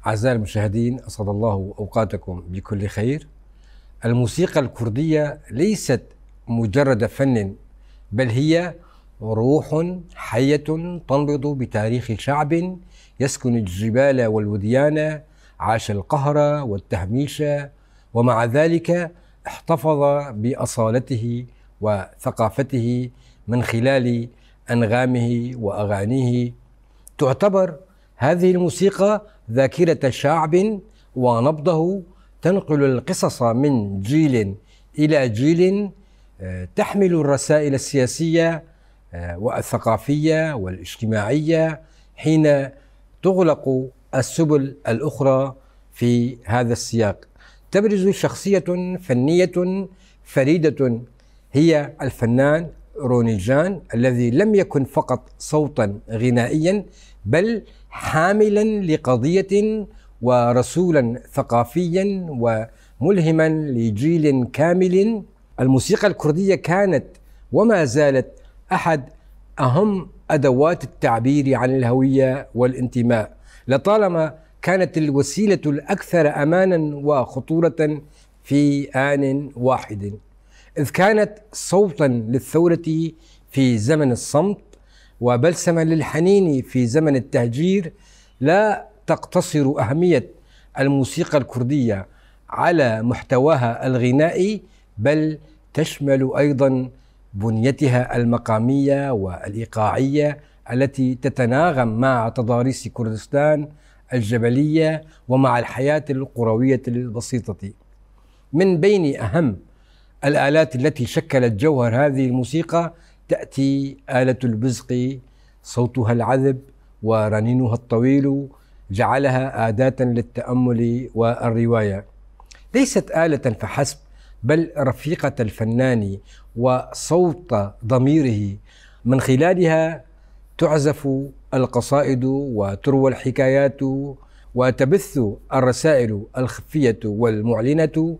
أعزائي المشاهدين، أسعد الله أوقاتكم بكل خير. الموسيقى الكردية ليست مجرد فن، بل هي روح حية تنبض بتاريخ شعب يسكن الجبال والوديان، عاش القهر والتهميش، ومع ذلك احتفظ بأصالته وثقافته من خلال أنغامه وأغانيه. تعتبر هذه الموسيقى ذاكرة شعب، ونبضه تنقل القصص من جيل إلى جيل، تحمل الرسائل السياسية والثقافية والاجتماعية حين تغلق السبل الأخرى. في هذا السياق تبرز شخصية فنية فريدة، هي الفنان روني الذي لم يكن فقط صوتا غنائيا، بل حاملا لقضية ورسولا ثقافيا وملهما لجيل كامل. الموسيقى الكردية كانت وما زالت أحد أهم أدوات التعبير عن الهوية والانتماء، لطالما كانت الوسيلة الأكثر أمانا وخطورة في آن واحد، إذ كانت صوتا للثورة في زمن الصمت وبلسما للحنين في زمن التهجير. لا تقتصر أهمية الموسيقى الكردية على محتواها الغنائي، بل تشمل أيضا بنيتها المقامية والإيقاعية التي تتناغم مع تضاريس كردستان الجبلية ومع الحياة القروية البسيطة. من بين أهم الآلات التي شكلت جوهر هذه الموسيقى تأتي آلة البزق، صوتها العذب ورنينها الطويل جعلها أداة للتأمل والرواية. ليست آلة فحسب، بل رفيقة الفنان وصوت ضميره، من خلالها تعزف القصائد وتروى الحكايات وتبث الرسائل الخفية والمعلنة.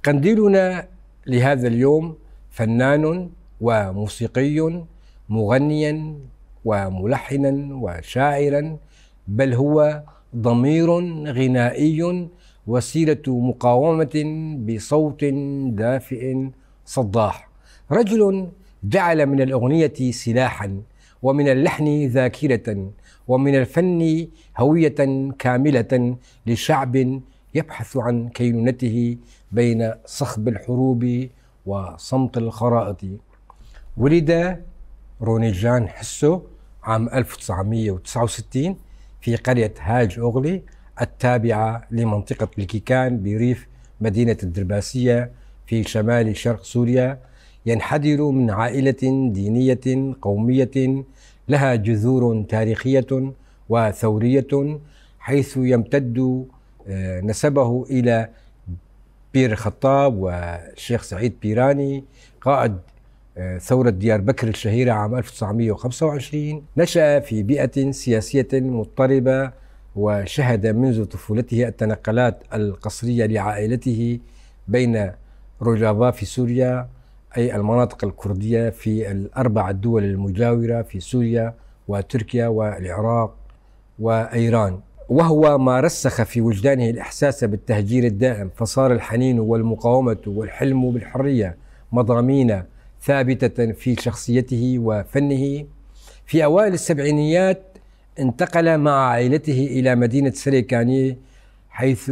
قنديلنا لهذا اليوم فنان وموسيقي مغنيا وملحنا وشاعرا، بل هو ضمير غنائي، وسيلة مقاومة بصوت دافئ صداح، رجل جعل من الأغنية سلاحا، ومن اللحن ذاكرة، ومن الفن هوية كاملة لشعب يبحث عن كينونته بين صخب الحروب وصمت الخرائط. ولد روني حسو عام 1969 في قرية هاج أغلي التابعة لمنطقة الكيكان بريف مدينة الدرباسية في شمال شرق سوريا. ينحدر من عائلة دينية قومية لها جذور تاريخية وثورية، حيث يمتد نسبه إلى بير الخطاب والشيخ سعيد بيراني قائد ثورة ديار بكر الشهيرة عام 1925. نشأ في بيئة سياسية مضطربة، وشهد منذ طفولته التنقلات القسرية لعائلته بين روجافا في سوريا، أي المناطق الكردية في الأربع الدول المجاورة في سوريا وتركيا والعراق وإيران، وهو ما رسخ في وجدانه الإحساس بالتهجير الدائم، فصار الحنين والمقاومة والحلم بالحرية مضامين ثابتة في شخصيته وفنه. في أوائل السبعينيات انتقل مع عائلته إلى مدينة سريكاني، حيث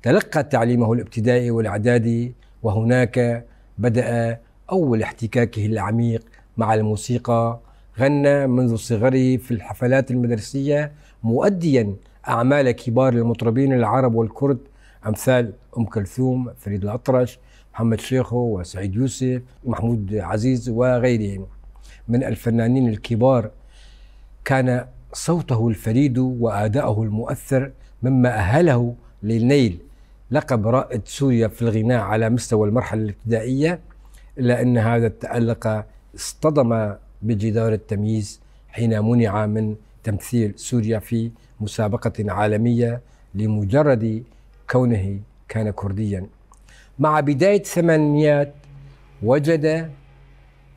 تلقى تعليمه الابتدائي والإعدادي، وهناك بدأ أول احتكاكه العميق مع الموسيقى. غنى منذ صغره في الحفلات المدرسية، مؤديا أعمال كبار المطربين العرب والكرد أمثال أم كلثوم، فريد الأطرش، محمد شيخو وسعيد يوسف، محمود عزيز وغيرهم من الفنانين الكبار. كان صوته الفريد وأداؤه المؤثر مما أهله للنيل لقب رائد سوريا في الغناء على مستوى المرحلة الابتدائية، إلا أن هذا التألق اصطدم بجدار التمييز حين منع من تمثيل سوريا في مسابقة عالمية لمجرد كونه كان كرديا. مع بداية الثمانينيات وجد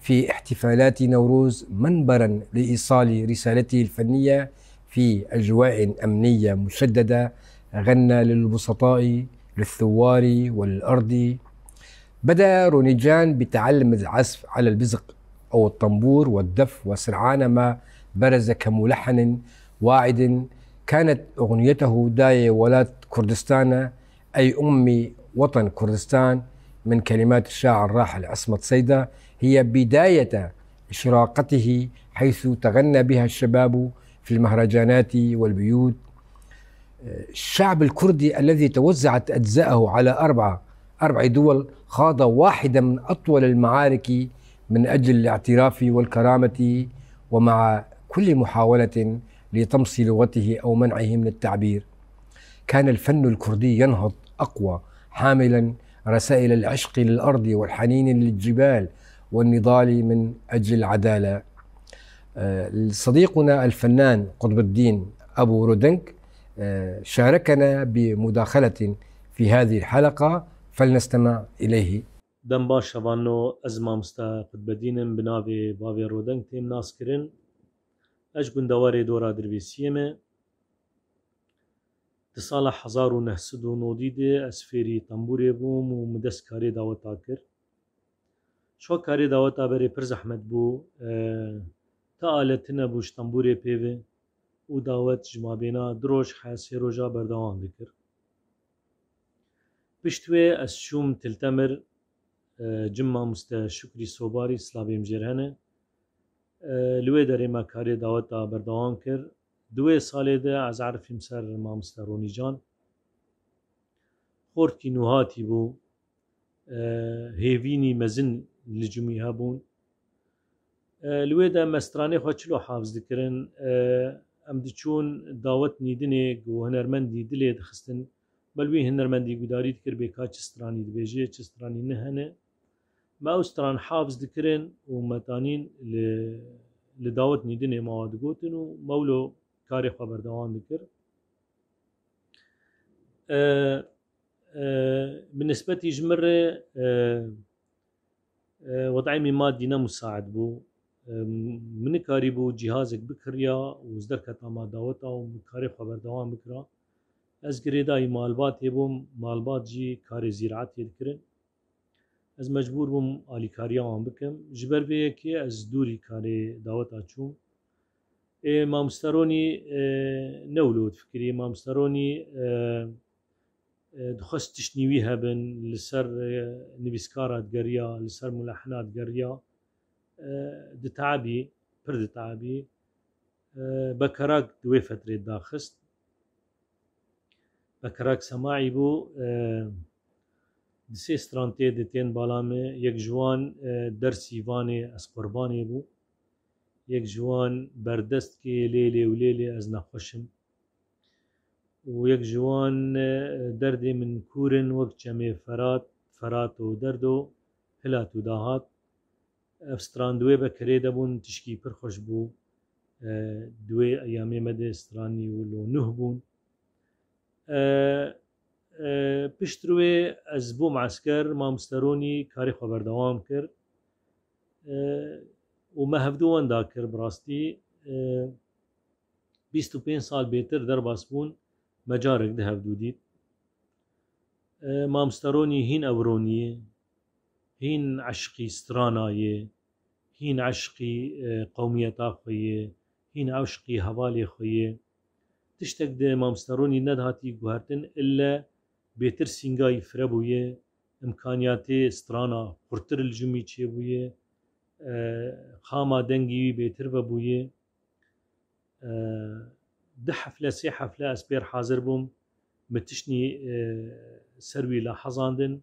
في احتفالات نوروز منبرا لإيصال رسالته الفنية في أجواء أمنية مشددة غنى للبسطاء للثوار والأرض. بدأ رونيجان بتعلم العزف على البزق أو الطنبور والدف، وسرعان ما برز كملحن واعد. كانت أغنيته داية ولات كردستان أي أمي وطن كردستان من كلمات الشاعر الراحل عصمت سيدة هي بداية إشراقته، حيث تغنى بها الشباب في المهرجانات والبيوت. الشعب الكردي الذي توزعت أجزاءه على أربع دول خاض واحدة من أطول المعارك من أجل الاعتراف والكرامة، ومع كل محاولة لطمس لغته أو منعه من التعبير كان الفن الكردي ينهض أقوى، حاملا رسائل العشق للأرض والحنين للجبال والنضال من أجل العدالة. صديقنا الفنان قطب الدين أبو رودنك شاركنا بمداخلة في هذه الحلقة، فلنستمع إليه. دم باش شبانو أزمة مستا قطب الدين بنابي بابي رودنك تيم ناسكرين أجبن دواري دورا دربيسيمة تصالح 1990 أسفيري طنبوري بوم ومدس كاري داوتا كر شو كاري داوتا بري برز أحمد بو تآلتنا بوش طنبوري بيوه وداوت جمابينا دروش حاسي روجا بردوان ذكر بشتوي أسشوم تلتمر جمع مستا شكري صوباري سلابي مجرهنه لوی داری ما کاری دعوت بردوام کرد. دوی ساله ده از عرفیم سر ما مسترونی جان خورد کی نوهاتی بو هیوینی مزن لجمی هبون لوی ده مسترانه خود چلو حافظ دکرن ام دچون دعوت نیدنه گو هنرمندی دلی دخستن بلوی هنرمندی گوداری دکر بیکا چسترانی دبیجه چسترانی نهنه ما استران حافظ دكرن ومتانين لدعوت نيدني مواد قوتن ومولو كاري خبر دوان ذكر. بالنسبة لجمرة وضعي مادي مساعد بو من كاري بو جهازك بكريا وزدركة ما دعوتها وكاري خبر دوان بكرا از قريداي مالبات يبوم مالبات جي كاري زراعات يذكرن از مجبور بوم آلیکاریا آن بکم جبر به که از دوری کاری دعوت آچوم مامسترونی نولود فکری مامسترونی دخست تشنیوی هبن لسر نویسکارات گریا لسر ملحنات گریا دتعبی پر دتعبی بکراک دوی فتره داخست بکراک سماعی بو دسي سترانتي دتين بالامي يك جوان درسي واني از قرباني بو يك جوان بردست كي ليلي وليلي از نخوشم ويك جوان دردي من كورن وقت جمي فرات و دردو هلات و داهات افستران دوي بكري دبون تشكي پر خوش بو دوي ايامي مدى استراني ولو نهبون پشتروی از بو معسكر مامسترونی کاری خبر دوام کرد و مهفدوان دا کرد براستی 25 سال بیتر در باسبون مجارک ده هفدو دید مامسترونی هین اورونیه هین عشقی سترانایه هین عشقی قومیتا خویه هین عشقی حوالی خویه تشتک ده مامسترونی ندهاتی گوهرتن الا بيتر سينغاي فربويه امكانياتي استرانا قرتر الجمي تشيبويه خاما دنگي بيتر ببويه ده حفله سي حفله اسبير حاضر بوم متشني سروي لحظاندن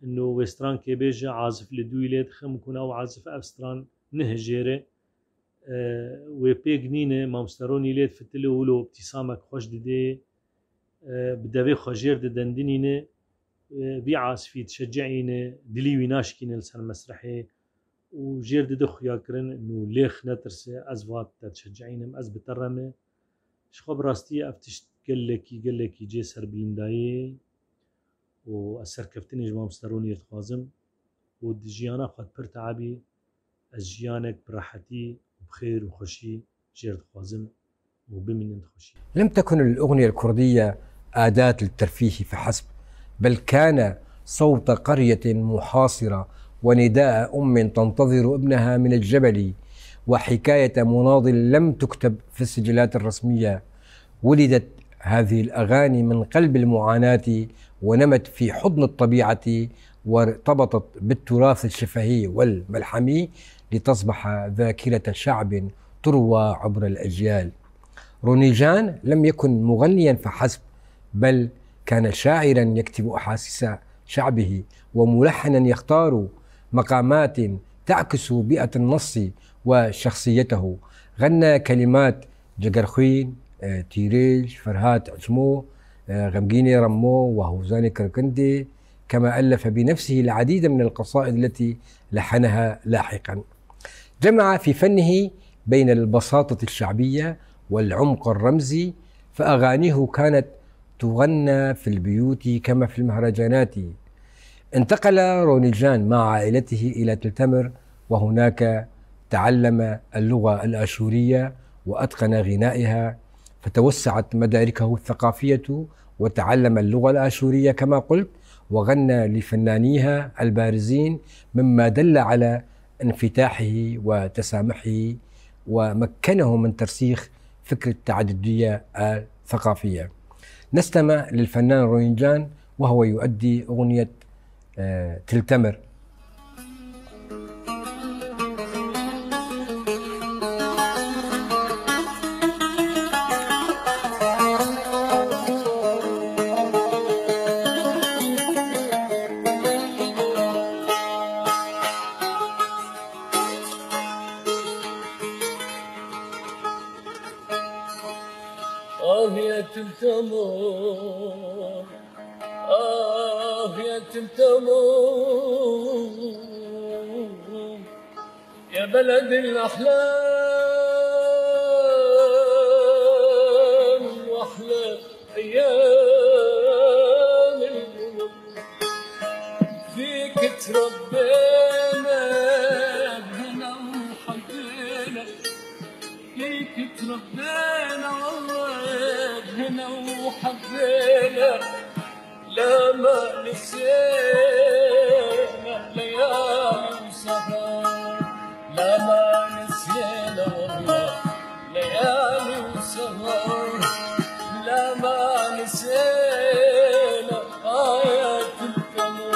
انه ويستران كيبيجا عازف لدويلت خم كون او عازف افستران نهجيره وبيغنينه مامستروني ليت فتلو ولو ابتسامك خوش ددي بدوي خجير دندنينه بيعاس في تشجعينه دلي ويناشكين لسان مسرحي وجير دد خويا كرن انه ليخ نترسه ازوات تشجعينه از بترمه شخو براستي افتش قال لك جي سر بلنداي واثر كفتني جمام ستروني يتخازم ودجيانا خد پر تعبي از جيانك براحتي وبخير وخشي جير تخازم وبمن خوشي. لم تكن الأغنية الكردية أداة للترفيه فحسب، بل كان صوت قرية محاصرة ونداء أم تنتظر ابنها من الجبل، وحكاية مناضل لم تكتب في السجلات الرسمية. ولدت هذه الأغاني من قلب المعاناة، ونمت في حضن الطبيعة، وارتبطت بالتراث الشفهي والملحمي لتصبح ذاكرة شعب تروى عبر الأجيال. رونيجان لم يكن مغنيا فحسب، بل كان شاعرا يكتب أحاسيس شعبه، وملحنا يختار مقامات تعكس بيئة النص وشخصيته. غنى كلمات جقرخوين، تيريج، فرهات عجمو، غمقيني رمو، وهوزاني كركندي، كما ألف بنفسه العديد من القصائد التي لحنها لاحقا. جمع في فنه بين البساطة الشعبية والعمق الرمزي، فأغانيه كانت تغنى في البيوت كما في المهرجانات. انتقل رونيجان مع عائلته إلى تلتمر، وهناك تعلم اللغة الآشورية وأتقن غنائها، فتوسعت مداركه الثقافية وتعلم اللغة الآشورية كما قلت، وغنى لفنانيها البارزين، مما دل على انفتاحه وتسامحه، ومكنه من ترسيخ فكرة التعددية الثقافية. نستمع للفنان رونيجان وهو يؤدي أغنية تلتمر. يا تلتمر، يا تلتمر، يا بلد الأحلام وأحلى أيام العمر، فيك تربينا بهنا وحبينا، فيك تربينا والله بهنا وحبينا، لا ما نسينا ليالي وسهر، لا ما نسينا والله ليالي وسهر، لا ما نسينا آيات القمر.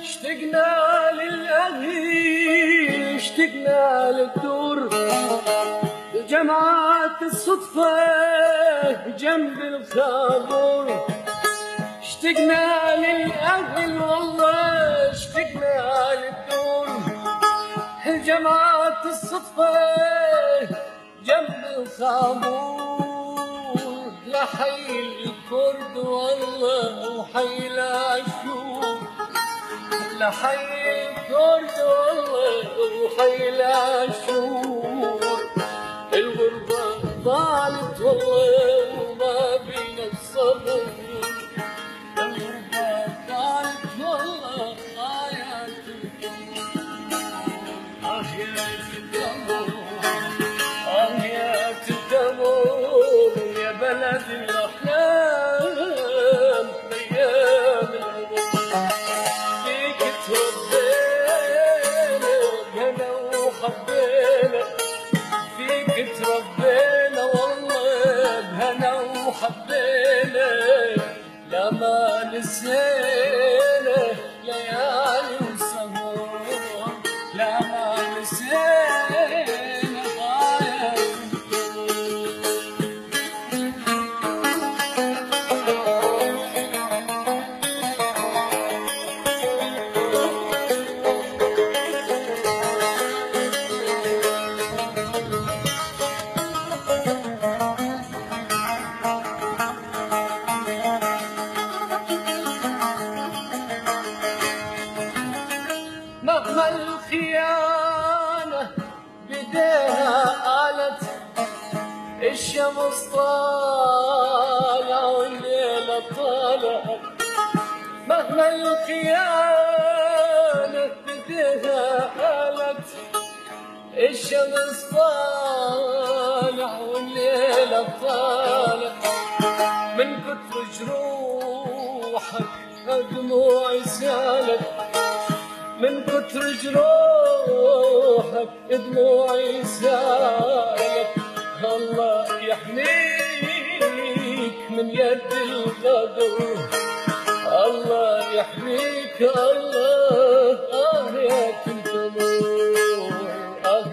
اشتقنا للأهل، اشتقنا للدور، جمعات الصدفة جنب الخابور، اشتقنا للأهل والله اشتقنا للدور، جمعات الصدفة جنب الخابور، لحي الكرد والله وحي العاشور، لحي الكرد والله وحي العاشور، الغربة ضاعت والله وما بينا الصبر، الغربة ضاعت والله ضاعت يا تلتمر، يا تلتمر، يا بلد الأحلام أيام العمر، فيك تربينا بهنا وحبينا، بديها قالت الشمس طالع والليلة طالع مهما الخيانة بديها قالت الشمس طالع والليلة طالع من كتر جروحك دموعي سالت من كتر جروحك دموعي سالت الله يحميك من يد القدر الله يحميك الله يا تنتمور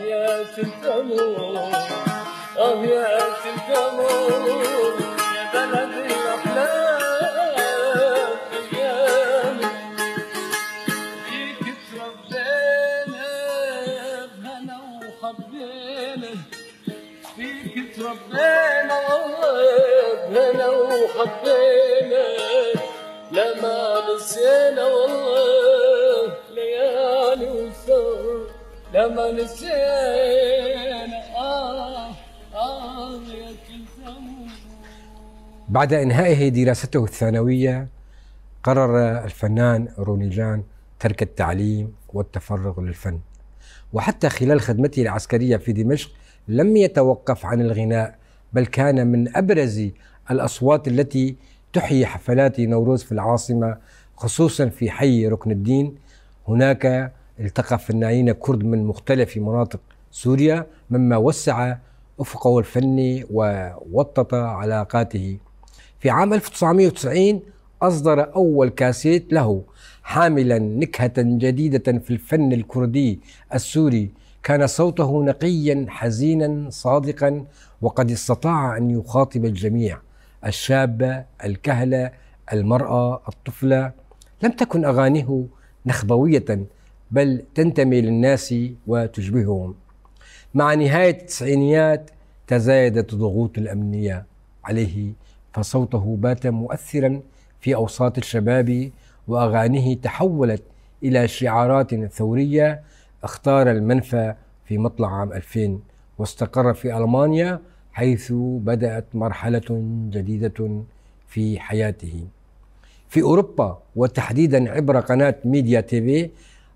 يا تنتمور يا تنتمور يا بلد الأحلام أيام فيك تربينا بهنا وحبينا فيك تربينا والله بهنا وحبينا لما نسينا والله ليالي وسهر لما نسينا يا تنتمور. بعد إنهائه دراسته الثانوية قرر الفنان روني جان ترك التعليم والتفرغ للفن، وحتى خلال خدمته العسكرية في دمشق لم يتوقف عن الغناء، بل كان من أبرز الأصوات التي تحيي حفلات نوروز في العاصمة، خصوصا في حي ركن الدين. هناك التقى فنانين كرد من مختلف مناطق سوريا، مما وسع أفقه الفني ووطط علاقاته. في عام 1990 أصدر أول كاسيت له حاملا نكهة جديدة في الفن الكردي السوري، كان صوته نقيا حزينا صادقا، وقد استطاع أن يخاطب الجميع، الشابة، الكهلة، المرأة، الطفلة. لم تكن أغانيه نخبوية، بل تنتمي للناس وتشبههم. مع نهاية التسعينيات تزايدت ضغوط الأمنية عليه، فصوته بات مؤثرا في أوساط الشباب، وأغانيه تحولت إلى شعارات ثورية. اختار المنفى في مطلع عام 2000 واستقر في ألمانيا، حيث بدأت مرحلة جديدة في حياته. في أوروبا وتحديدا عبر قناة ميديا تيفي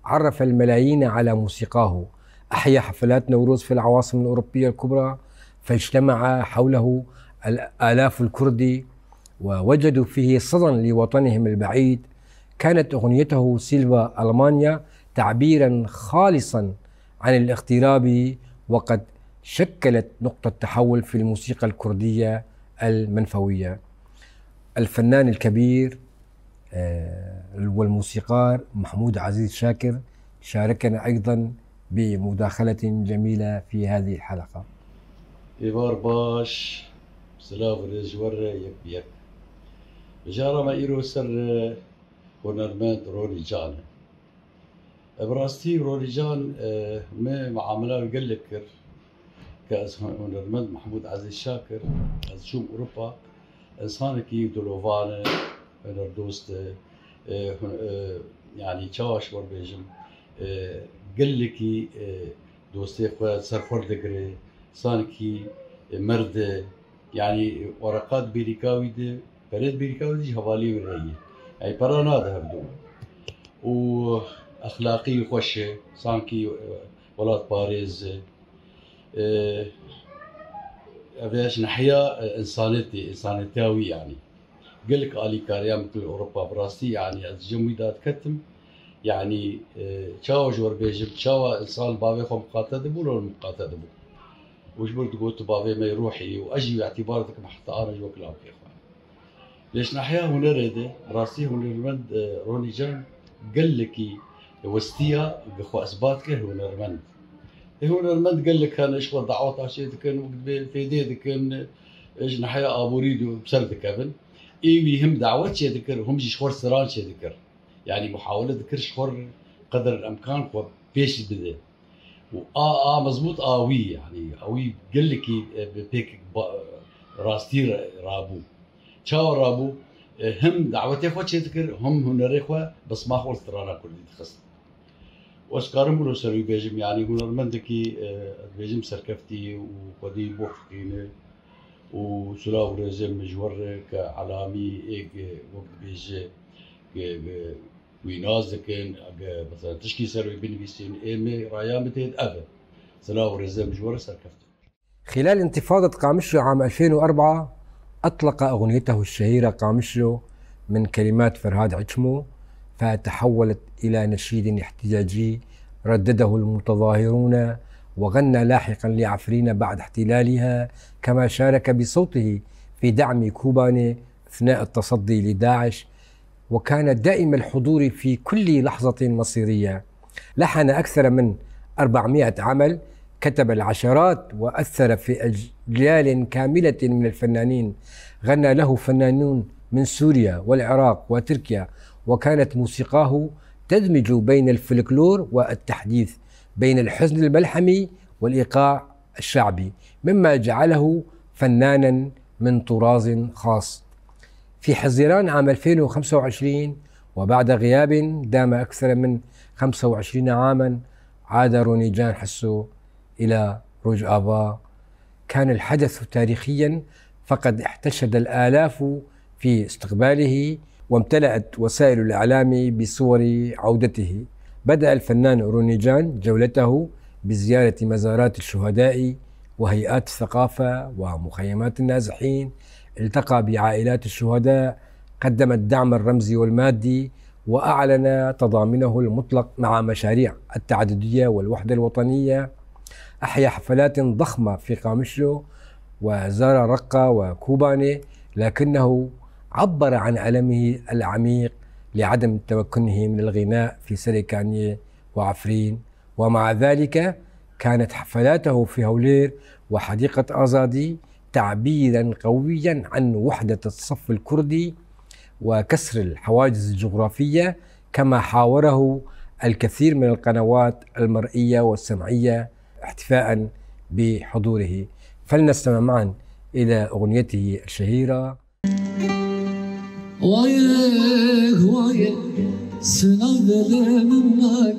عرف الملايين على موسيقاه، أحيا حفلات نوروز في العواصم الأوروبية الكبرى، فاجتمع حوله الآلاف الكردي ووجدوا فيه صدى لوطنهم البعيد. كانت أغنيته سيلفا ألمانيا تعبيرا خالصا عن الاغتراب، وقد شكلت نقطة تحول في الموسيقى الكردية المنفوية. الفنان الكبير والموسيقار محمود عزيز شاكر شاركنا أيضا بمداخلة جميلة في هذه الحلقة. إيبار باش سلاف رجور يك بجارة ما إيرو سر هنرمند روني جان براستي روني جان ما معاملة قال لك كأس هنرمند محمود عزيز شاكر از شوم أوروبا إنسان كي دولوفان هنردوست يعني تشاوش وربيجم قال لك دوستي خوات سرفور دقري سانكي مرد يعني ورقات بيريكاوي دي بريد بيريكاوي دي حوالي ورقية يعني برانا ده هبدو وأخلاقي خوش سانكي ولاد باريس أبيش نحيا إنسانيتاوي يعني قال لك آلي كاريا مثل أوروبا براستي يعني الجمهوريات كتم يعني تشاو جور بيجب تشاو إنسان بابي خو مقاتل ولا مقاتل وش برد قلت بابي ما يروحي وأجي اعتبارتك حتى أنا جوا كلام يا إخوان ليش نحيا هنا ريدة براسي هنرمند روني جان قال لك وستيا بخو أثباتك هنرمند هنرمند قال لك أنا إيش دعوات عشان كان في دي كان إيش نحيا أبوريدو بسرد كابن إيه هم دعوات شيء ذكر هم جي شخور سران شيء ذكر يعني محاولة ذكر شخور قدر الإمكان وبيش بده مزبوط وي يعني وي قال لك بيك راستي رابو تشاو رابو هم دعوتي خوتش ذكر هم هنري خو بس ما خول ترانا كل تخص واسكارم بلو سروي بيجم يعني هنرمندكي بيجم سركفتي وقدي بوخينه وسلا ورزم مجور كعلامي إيج وقت بيجي ويناز كان مثلا تشكي سروي بنبيسين إيمي رايامتين أبد سلا ورزم مجور سركفتي. خلال انتفاضة قامشلو عام 2004 أطلق أغنيته الشهيرة قامشلو من كلمات فرهاد عجمو، فتحولت إلى نشيد احتجاجي ردده المتظاهرون، وغنى لاحقا لعفرين بعد احتلالها، كما شارك بصوته في دعم كوباني أثناء التصدي لداعش، وكان دائم الحضور في كل لحظة مصيرية. لحن أكثر من 400 عمل، كتب العشرات، وأثر في أجيال كاملة من الفنانين. غنى له فنانون من سوريا والعراق وتركيا، وكانت موسيقاه تدمج بين الفلكلور والتحديث، بين الحزن الملحمي والإيقاع الشعبي، مما جعله فنانا من طراز خاص. في حزيران عام 2025 وبعد غياب دام أكثر من 25 عاما، عاد رونيجان حسو إلى روج آبا. كان الحدث تاريخيا، فقد احتشد الآلاف في استقباله، وامتلأت وسائل الإعلام بصور عودته. بدأ الفنان رونيجان جولته بزيارة مزارات الشهداء وهيئات الثقافة ومخيمات النازحين، التقى بعائلات الشهداء، قدم الدعم الرمزي والمادي، وأعلن تضامنه المطلق مع مشاريع التعددية والوحدة الوطنية. أحيا حفلات ضخمة في قامشلو وزار رقة وكوباني، لكنه عبر عن ألمه العميق لعدم تمكنه من الغناء في سريكانية وعفرين. ومع ذلك كانت حفلاته في هولير وحديقة آزادي تعبيرا قويا عن وحدة الصف الكردي وكسر الحواجز الجغرافية، كما حاوره الكثير من القنوات المرئية والسمعية احتفاء بحضوره. فلنستمع معا إلى أغنيته الشهيرة. ويه ويه سنظل منك،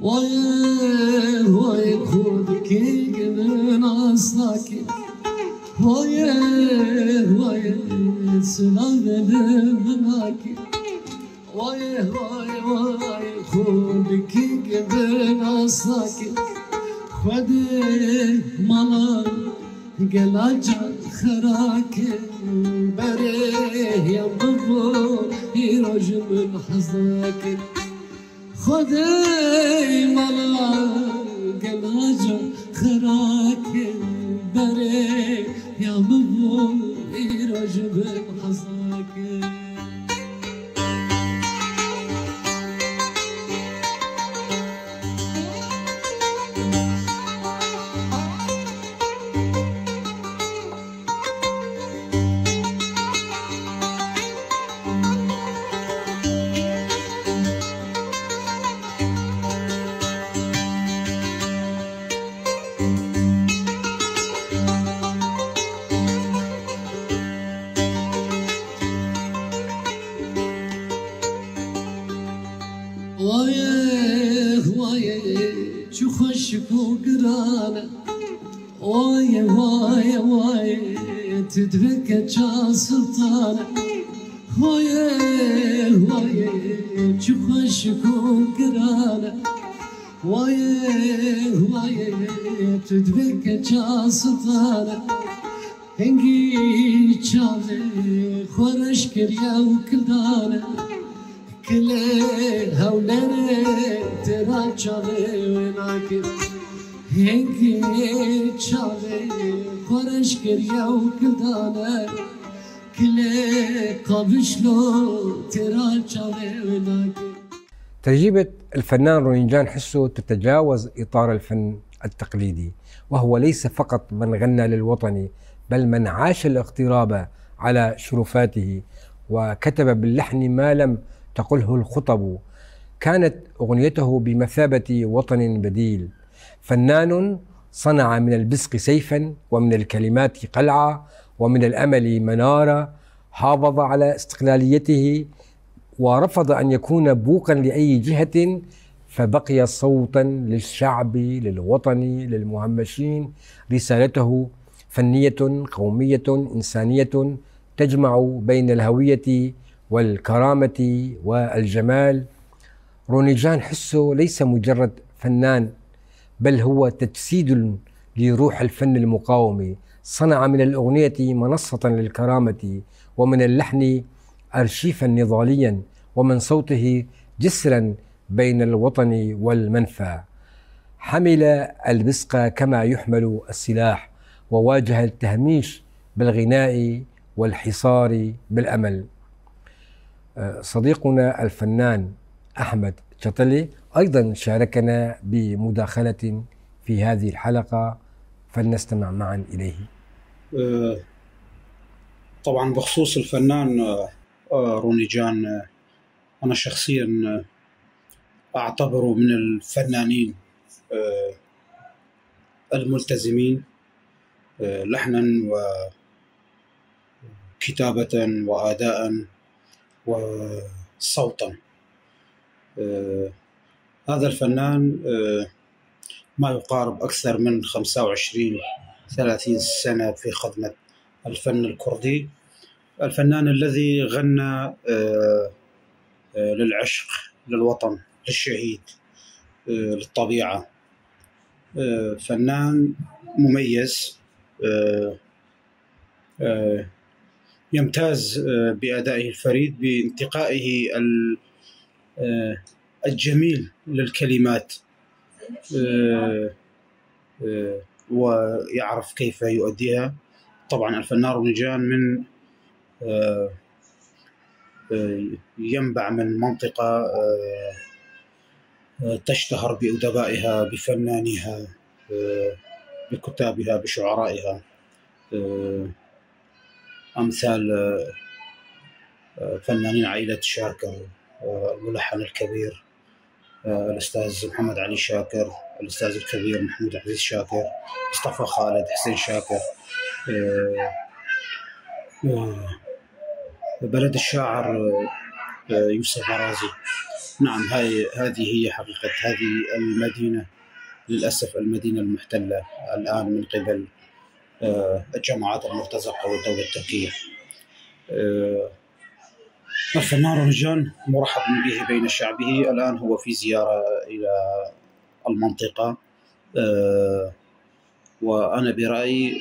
ويه ويه خذك من أصلك، ويه ويه سنظل منك، ويه ويه ويه خذك من أصلك، خذي ملك قلاجة خراك بريه يا بابو يروج من حظك، خذي ملك قلاجة خراك بريه يا بابو يروج من حظك. ويه ويه شو خشك وقرانة، ويه ويه ويه تدرك جا سلطانة، ويه ويه شو خشك وقرانة، ويه ويه تدرك جا سلطانة، هنجي شالي خورش كريا وكلدانة، كله هولره ترا چاله وناکر هنگی چاله خورش کریا و کدانه كله قابشلو ترا چاله وناکر. تجربة الفنان رونيجان حسو تتجاوز إطار الفن التقليدي، وهو ليس فقط من غنى للوطن، بل من عاش الاغتراب على شرفاته، وكتب باللحن ما لم تقله الخطب. كانت أغنيته بمثابة وطن بديل. فنان صنع من البزق سيفا، ومن الكلمات قلعة، ومن الأمل منارة. حافظ على استقلاليته ورفض أن يكون بوقا لأي جهة، فبقي صوتا للشعب للوطن للمهمشين. رسالته فنية قومية إنسانية تجمع بين الهوية والكرامة والجمال. رونيجان حسو ليس مجرد فنان، بل هو تجسيد لروح الفن المقاومي. صنع من الأغنية منصة للكرامة، ومن اللحن أرشيفا نضاليا، ومن صوته جسرا بين الوطن والمنفى. حمل البصق كما يحمل السلاح، وواجه التهميش بالغناء والحصار بالأمل. صديقنا الفنان أحمد شطلي أيضا شاركنا بمداخلة في هذه الحلقة، فلنستمع معا إليه. طبعا بخصوص الفنان رونيجان، أنا شخصيا أعتبره من الفنانين الملتزمين لحنا وكتابة وأداء وصوتا. هذا الفنان ما يقارب أكثر من 25-30 سنة في خدمة الفن الكردي. الفنان الذي غنى للعشق، للوطن، للشهيد، للطبيعة. فنان مميز يمتاز بأدائه الفريد، بانتقائه الجميل للكلمات، ويعرف كيف يؤديها. طبعا الفنان رونيجان من ينبع من منطقة تشتهر بأدبائها، بفنانها، بكتابها، بشعرائها، أمثال فنانين عائلة شاكر، الملحن الكبير الأستاذ محمد علي شاكر، الأستاذ الكبير محمود عزيز شاكر، مصطفى خالد، حسين شاكر، بلد الشاعر يوسف برازي. نعم، هذه هي حقيقة هذه المدينة. للأسف المدينة المحتلة الآن من قبل الجماعات المرتزقة والدولة التركية. الفنان رونيجان مرحب به بين شعبه. الآن هو في زيارة إلى المنطقة، وأنا برأيي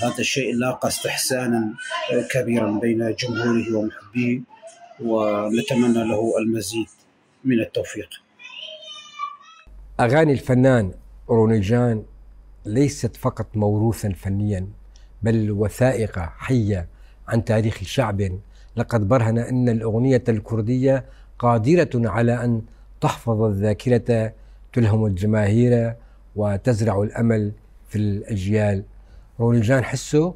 هذا الشيء لاقى استحسانا كبيرا بين جمهوره ومحبيه، ونتمنى له المزيد من التوفيق. أغاني الفنان رونيجان ليست فقط موروثا فنيا، بل وثائق حية عن تاريخ شعب لقد برهن أن الأغنية الكردية قادرة على أن تحفظ الذاكرة، تلهم الجماهير، وتزرع الأمل في الأجيال. رونيجان حسو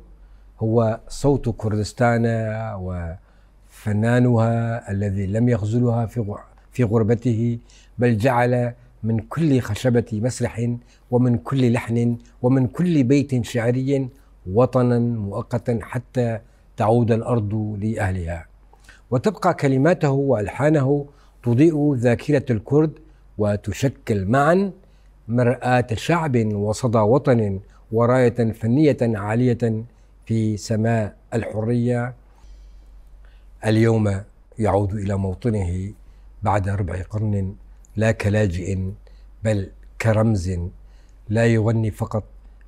هو صوت كردستان وفنانها الذي لم يخذلها في غربته، بل جعل من كل خشبة مسرح ومن كل لحن ومن كل بيت شعري وطنا مؤقتا حتى تعود الأرض لأهلها. وتبقى كلماته وألحانه تضيء ذاكرة الكرد، وتشكل معا مرآة شعب وصدى وطن، وراية فنية عالية في سماء الحرية. اليوم يعود إلى موطنه بعد 4 قرن، لا كلاجئ بل كرمز، لا يغني فقط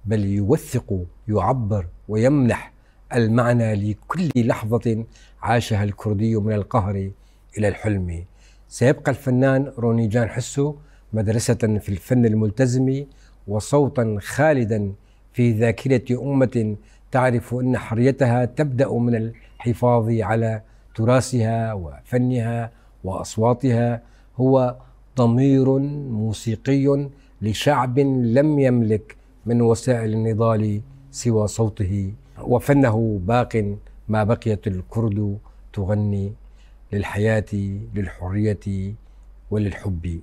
بل يوثق، يعبر ويمنح المعنى لكل لحظة عاشها الكردي من القهر إلى الحلم. سيبقى الفنان رونيجان حسو مدرسة في الفن الملتزم، وصوتا خالدا في ذاكرة أمة تعرف أن حريتها تبدأ من الحفاظ على تراثها وفنها وأصواتها. هو ضمير موسيقي لشعب لم يملك من وسائل النضال سوى صوته، وفنه باق ما بقيت الكرد تغني للحياة، للحرية وللحب.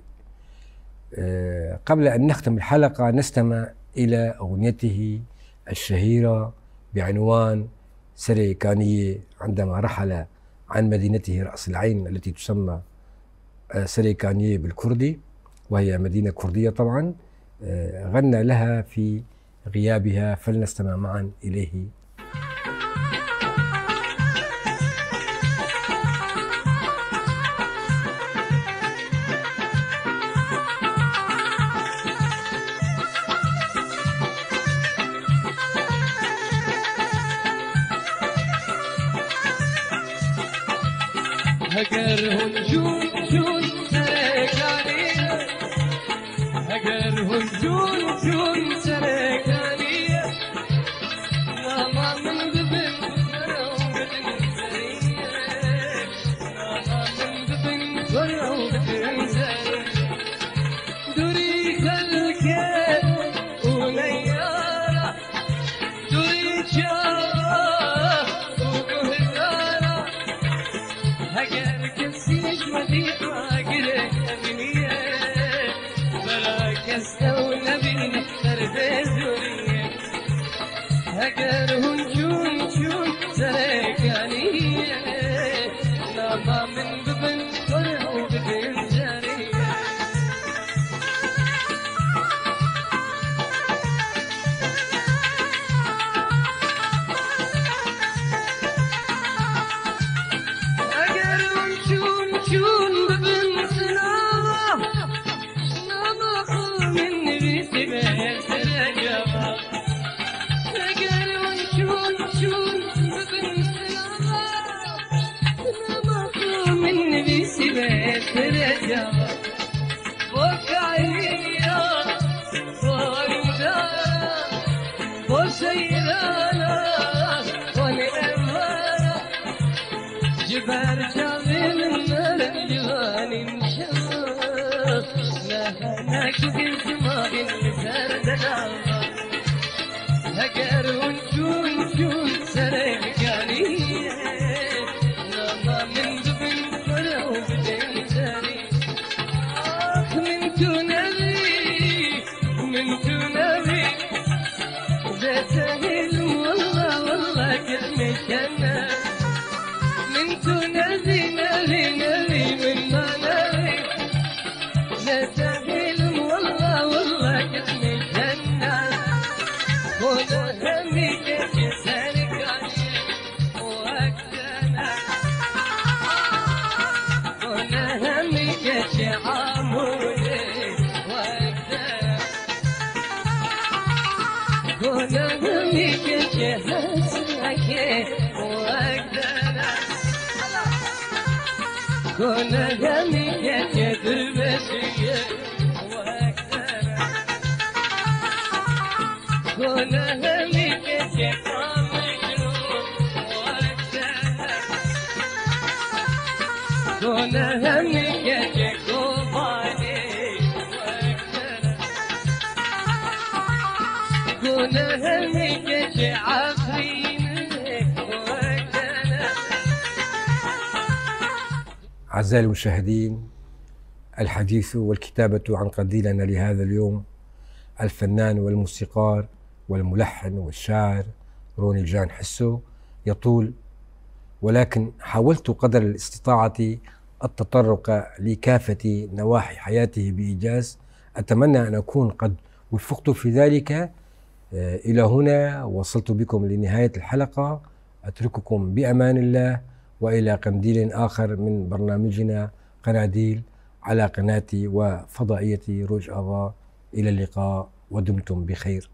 قبل أن نختم الحلقة نستمع إلى أغنيته الشهيرة بعنوان سريكانية، عندما رحل عن مدينته رأس العين التي تسمى سريكانية بالكردي، وهي مدينة كردية طبعا، غنى لها في غيابها، فلنستمع معا إليه. هجرهم جون جون سركانية، هجرهم جون جون سركانية، ناما من دبن فرو بدن سرية، ناما من دبن فرو بدن سرية، دوري خلكت ونيارة، دوري شارة وبهدارة، هجر كسيش وديت واقرك أبنية، براك استولى بينك تربي زورية، هجر هنجون جون سركانية، ناما من ببن فرعو بدن جارية. جون ببن سنابة، نابا خو من نبيسي بين سرقبة، جون ببن سنابة، نابا خو من نبيسي بين سرقبة، وكعينية ومدارة وسيرانة ونأمارة، جبار جامي من جواني مشاف، نهاناك بنت ما بنت سردنا، هجر ونجون جون سركانية، ناما من دبن فرو بدن جاري، آخ من تنبي زيتهل والله كرمشنا، من تنبي نبي من ما نبي، زيتهل والله كرمشنا، ولا همك سركانية وأكتنا، ولا همك عمودي وأكتنا، ولا همك حسنك وأكتنا، ولا همك دربشية وأكتنا، ولا همك قامشروب وأكتنا، ولا همك كوباني وأكتنا، ولا همك عفرينك وأكتنا. أعزائي المشاهدين، الحديث والكتابة عن قديلنا لهذا اليوم الفنان والموسيقار والملحن والشاعر روني جان حسو يطول، ولكن حاولت قدر الاستطاعة التطرق لكافة نواحي حياته بإيجاز. أتمنى أن أكون قد وفقت في ذلك. إلى هنا وصلت بكم لنهاية الحلقة، أترككم بأمان الله وإلى قنديل آخر من برنامجنا قناديل على قناتي وفضائيتي روج آفا. إلى اللقاء ودمتم بخير.